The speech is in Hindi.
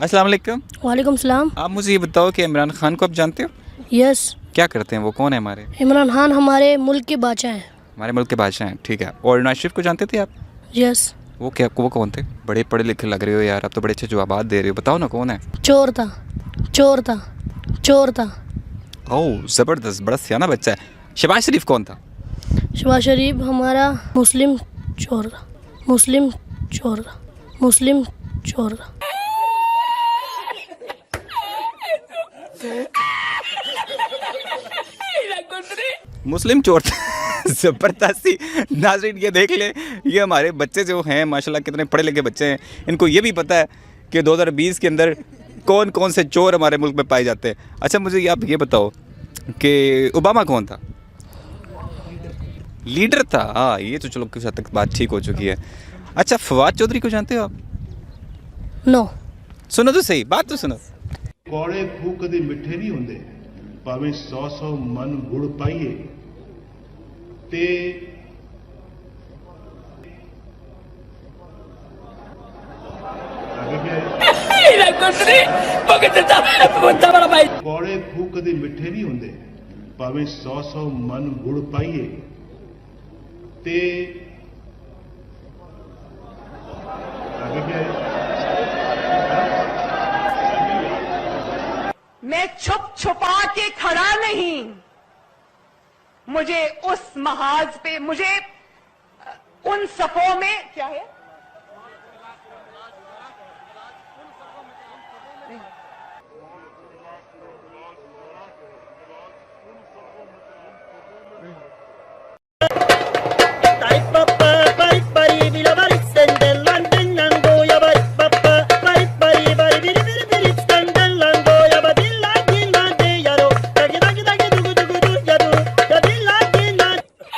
अस्सलाम वालेकुम। वालेकुम सलाम। आप मुझे ये बताओ कि इमरान खान को आप जानते हो? यस। क्या करते हैं वो, कौन है हमारे? इमरान खान हमारे मुल्क के बादशाह हैं। हमारे मुल्क के बादशाह हैं, ठीक है। और नवाज शरीफ को जानते थे आप? यस। वो कौन थे? बड़े पढ़े लिखे लग रहे हो यार, आप तो बड़े अच्छे जवाब दे रहे हो, बताओ ना कौन है? चोर था, चोर था, चोर था। ओह ज़बरदस्त, बड़ा सियाना बच्चा है। शहबाज शरीफ कौन था? शहबाज शरीफ हमारा मुस्लिम चोर था, मुस्लिम चोर था, मुस्लिम चोर था। मुस्लिम चोर था। ज़बरदस्ती। नाज़रीन ये देख ले, ये हमारे बच्चे जो हैं माशाल्लाह कितने पढ़े लिखे बच्चे हैं, इनको ये भी पता है कि 2020 के अंदर कौन कौन से चोर हमारे मुल्क में पाए जाते हैं। अच्छा मुझे आप ये बताओ कि ओबामा कौन था? लीडर था, हाँ ये तो चलो कुछ हद तक बात ठीक हो चुकी है। अच्छा फवाद चौधरी को जानते हो आप? नो। सुनो तो सही, बात तो सुनो। कौड़े खूह कदे मिठे नहीं होंगे, भावें 100 मन गुड़ पाइए ते कौड़े खूह कदे मिठे नहीं होंगे, भावें 100 मन गुड़ पाइए ते मैं छुप छुपा के खड़ा नहीं, मुझे उस महाज पे, मुझे उन सफों में क्या है